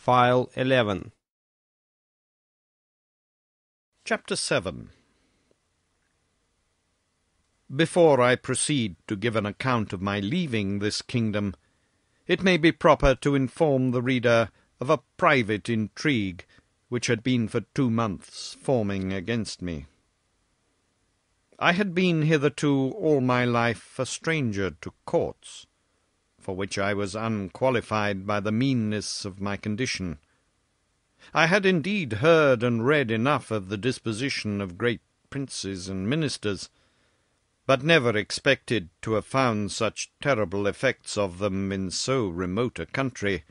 File 11. Chapter 7. Before I proceed to give an account of my leaving this kingdom, it may be proper to inform the reader of a private intrigue which had been for 2 months forming against me. I had been hitherto all my life a stranger to courts, for which I was unqualified by the meanness of my condition. I had indeed heard and read enough of the disposition of great princes and ministers, but never expected to have found such terrible effects of them in so remote a country,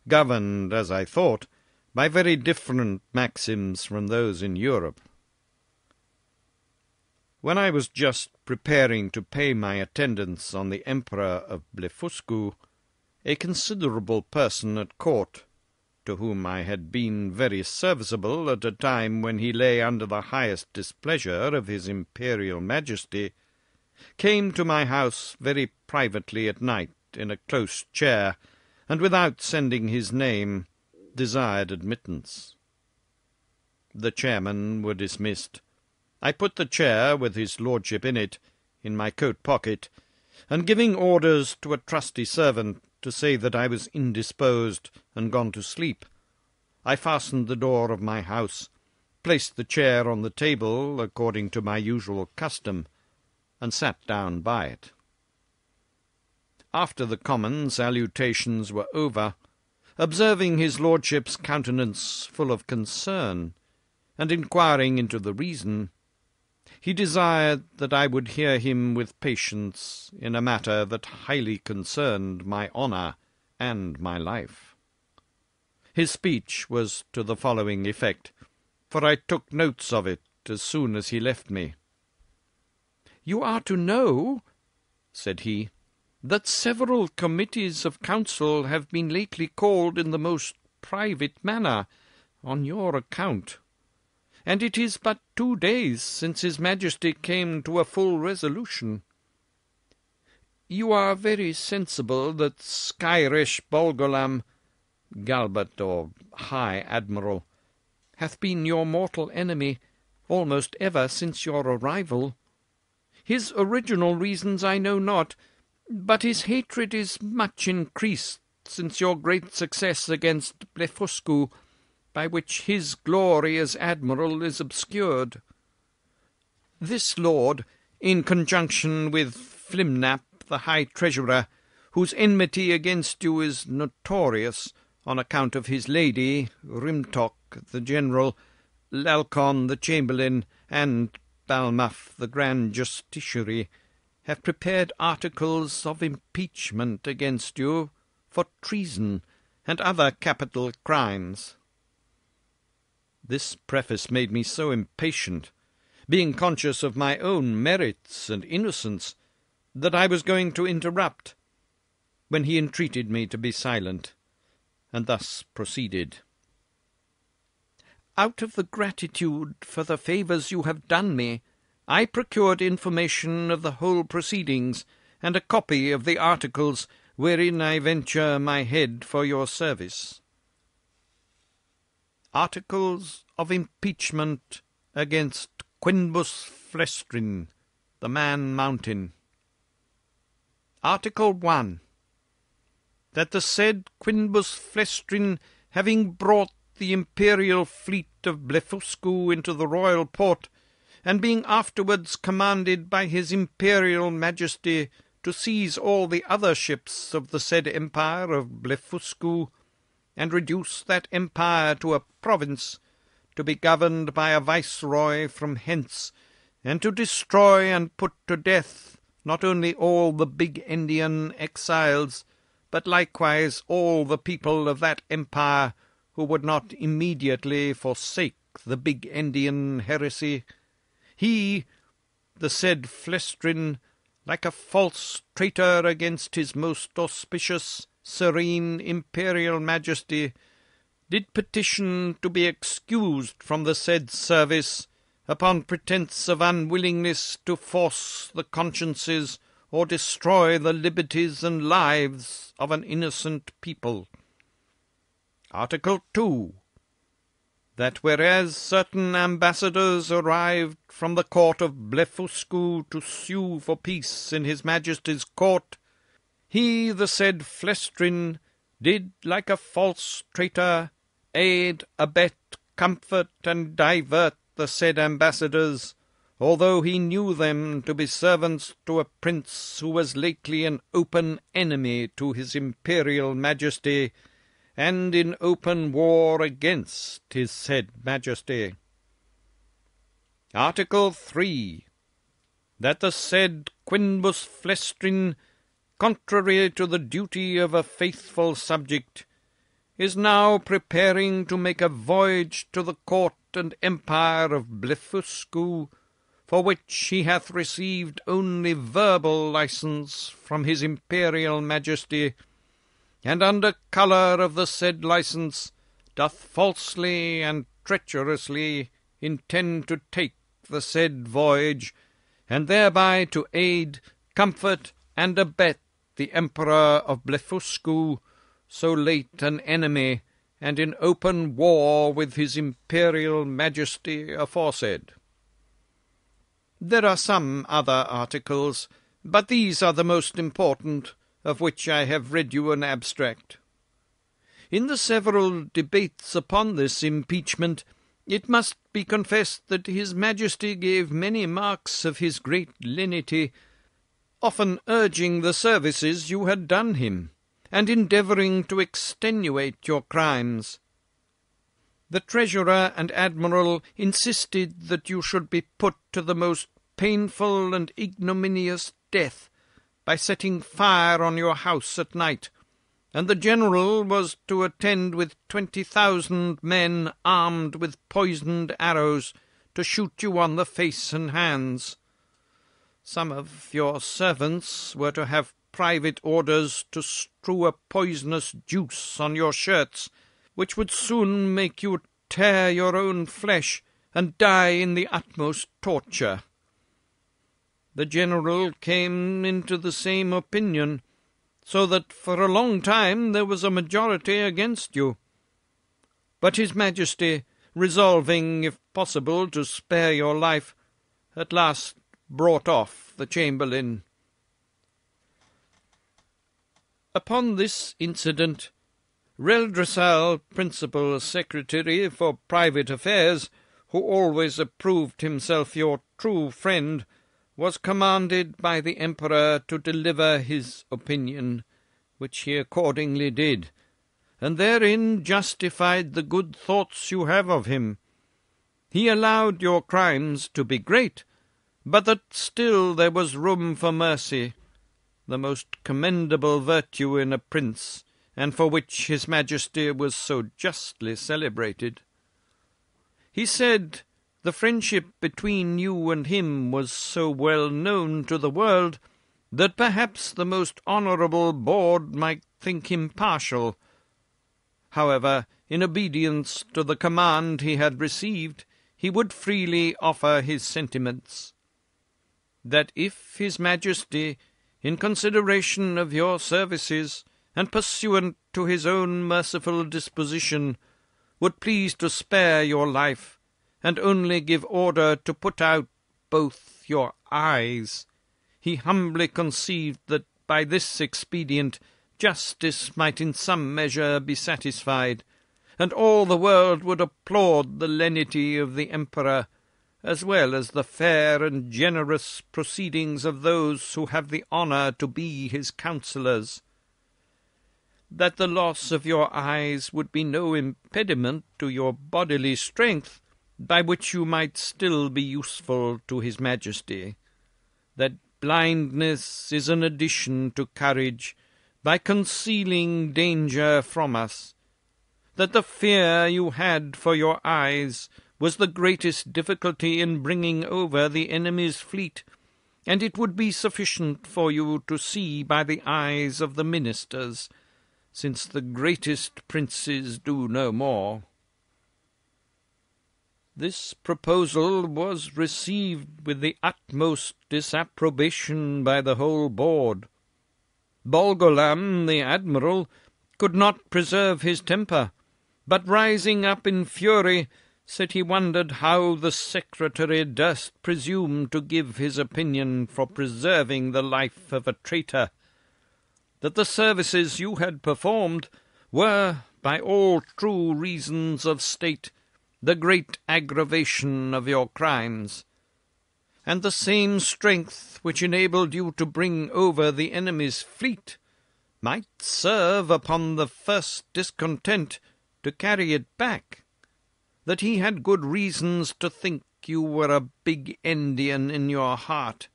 governed, as I thought, by very different maxims from those in Europe. When I was just preparing to pay my attendance on the Emperor of Blefuscu, a considerable person at court, to whom I had been very serviceable at a time when he lay under the highest displeasure of his Imperial Majesty, came to my house very privately at night in a close chair, and without sending his name, desired admittance. The chairmen were dismissed. I put the chair, with his lordship in it, in my coat pocket, and giving orders to a trusty servant to say that I was indisposed and gone to sleep, I fastened the door of my house, placed the chair on the table according to my usual custom, and sat down by it. After the common salutations were over, observing his lordship's countenance full of concern, and inquiring into the reason, he desired that I would hear him with patience in a matter that highly concerned my honour and my life. His speech was to the following effect, for I took notes of it as soon as he left me. "You are to know," said he, "that several committees of council have been lately called in the most private manner on your account, and it is but 2 days since his Majesty came to a full resolution. You are very sensible that Skyresh Bolgolam, Galbert or High Admiral, hath been your mortal enemy almost ever since your arrival. His original reasons I know not, but his hatred is much increased since your great success against Blefuscu, by which his glory as admiral is obscured. This lord, in conjunction with Flimnap, the High Treasurer, whose enmity against you is notorious on account of his lady, Rimtok, the general, Lalcon, the chamberlain, and Balmuff, the grand justiciary, have prepared articles of impeachment against you for treason and other capital crimes." This preface made me so impatient, being conscious of my own merits and innocence, that I was going to interrupt, when he entreated me to be silent, and thus proceeded. "Out of the gratitude for the favours you have done me, I procured information of the whole proceedings, and a copy of the articles wherein I venture my head for your service. Articles of impeachment against Quinbus Flestrin, the Man Mountain. Article 1. That the said Quinbus Flestrin, having brought the imperial fleet of Blefuscu into the royal port, and being afterwards commanded by his Imperial Majesty to seize all the other ships of the said empire of Blefuscu, and reduce that empire to a province, to be governed by a viceroy from hence, and to destroy and put to death not only all the big Indian exiles, but likewise all the people of that empire who would not immediately forsake the big Indian heresy, he, the said Flestrin, like a false traitor against his most auspicious, serene Imperial Majesty, did petition to be excused from the said service upon pretence of unwillingness to force the consciences or destroy the liberties and lives of an innocent people. Article 2. That whereas certain ambassadors arrived from the court of Blefuscu to sue for peace in his Majesty's court, he, the said Flestrin, did, like a false traitor, aid, abet, comfort, and divert the said ambassadors, although he knew them to be servants to a prince who was lately an open enemy to his imperial majesty, and in open war against his said majesty. Article 3. That the said Quinbus Flestrin, contrary to the duty of a faithful subject, is now preparing to make a voyage to the court and empire of Blefuscu, for which he hath received only verbal license from his imperial majesty, and under colour of the said license doth falsely and treacherously intend to take the said voyage, and thereby to aid, comfort, and abet the Emperor of Blefuscu, so late an enemy, and in open war with his imperial majesty aforesaid. There are some other articles, but these are the most important, of which I have read you an abstract. In the several debates upon this impeachment, it must be confessed that his Majesty gave many marks of his great lenity, often urging the services you had done him, and endeavouring to extenuate your crimes. The Treasurer and Admiral insisted that you should be put to the most painful and ignominious death by setting fire on your house at night, and the General was to attend with 20,000 men armed with poisoned arrows to shoot you on the face and hands. Some of your servants were to have private orders to strew a poisonous juice on your shirts, which would soon make you tear your own flesh and die in the utmost torture. The General came into the same opinion, so that for a long time there was a majority against you. But his Majesty, resolving, if possible, to spare your life, at last brought off the Chamberlain. Upon this incident, Reldresal, Principal Secretary for Private Affairs, who always approved himself your true friend, was commanded by the Emperor to deliver his opinion, which he accordingly did, and therein justified the good thoughts you have of him. He allowed your crimes to be great, but that still there was room for mercy, the most commendable virtue in a prince, and for which his Majesty was so justly celebrated. He said the friendship between you and him was so well known to the world that perhaps the most honourable board might think him partial. However, in obedience to the command he had received, he would freely offer his sentiments. That if his Majesty, in consideration of your services, and pursuant to his own merciful disposition, would please to spare your life, and only give order to put out both your eyes, he humbly conceived that by this expedient justice might in some measure be satisfied, and all the world would applaud the lenity of the Emperor, as well as the fair and generous proceedings of those who have the honour to be his counsellors. That the loss of your eyes would be no impediment to your bodily strength, by which you might still be useful to his Majesty. That blindness is an addition to courage, by concealing danger from us. That the fear you had for your eyes was the greatest difficulty in bringing over the enemy's fleet, and it would be sufficient for you to see by the eyes of the ministers, since the greatest princes do no more. This proposal was received with the utmost disapprobation by the whole board. Bolgolam, the admiral, could not preserve his temper, but rising up in fury, said he wondered how the secretary durst presume to give his opinion for preserving the life of a traitor, that the services you had performed were, by all true reasons of state, the great aggravation of your crimes, and the same strength which enabled you to bring over the enemy's fleet might serve upon the first discontent to carry it back, that he had good reasons to think you were a big Indian in your heart,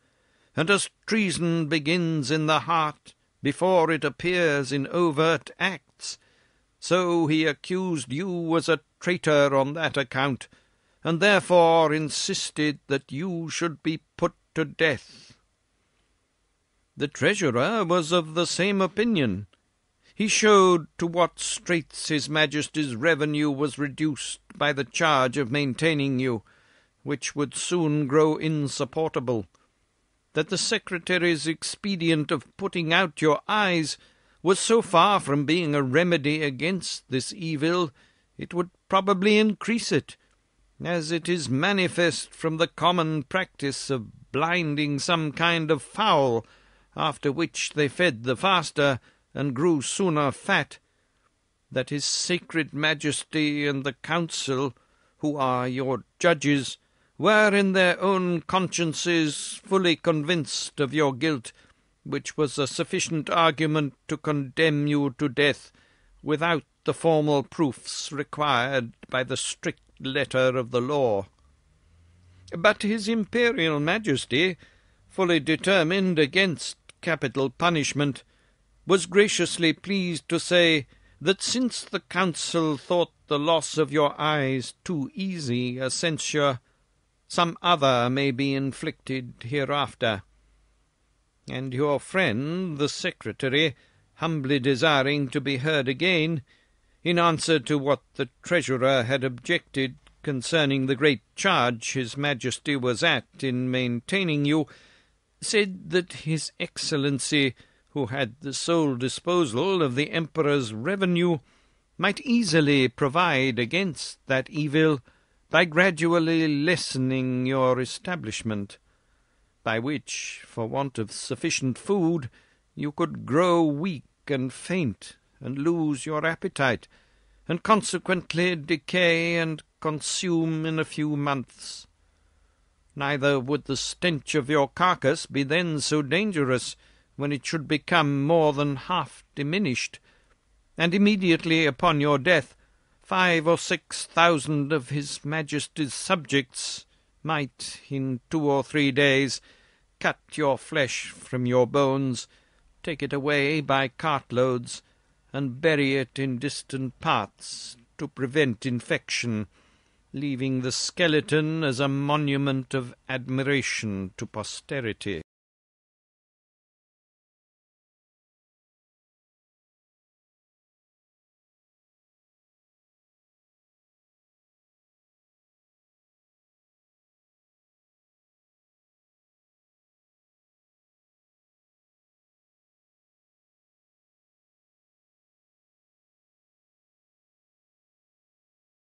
and as treason begins in the heart before it appears in overt acts, so he accused you as a traitor on that account, and therefore insisted that you should be put to death. The treasurer was of the same opinion. He showed to what straits his Majesty's revenue was reduced by the charge of maintaining you, which would soon grow insupportable, that the secretary's expedient of putting out your eyes was so far from being a remedy against this evil, it would probably increase it, as it is manifest from the common practice of blinding some kind of fowl, after which they fed the faster and grew sooner fat, that his sacred Majesty and the Council, who are your judges, were in their own consciences fully convinced of your guilt, which was a sufficient argument to condemn you to death, without the formal proofs required by the strict letter of the law. But his Imperial Majesty, fully determined against capital punishment, was graciously pleased to say that since the Council thought the loss of your eyes too easy a censure, some other may be inflicted hereafter. And your friend, the secretary, humbly desiring to be heard again, in answer to what the treasurer had objected concerning the great charge his Majesty was at in maintaining you, said that his Excellency, who had the sole disposal of the Emperor's revenue, might easily provide against that evil by gradually lessening your establishment, by which, for want of sufficient food, you could grow weak and faint, and lose your appetite, and consequently decay and consume in a few months. Neither would the stench of your carcass be then so dangerous, when it should become more than half diminished, and immediately upon your death 5,000 or 6,000 of his Majesty's subjects might, in 2 or 3 days, cut your flesh from your bones, take it away by cartloads, and bury it in distant parts to prevent infection, leaving the skeleton as a monument of admiration to posterity.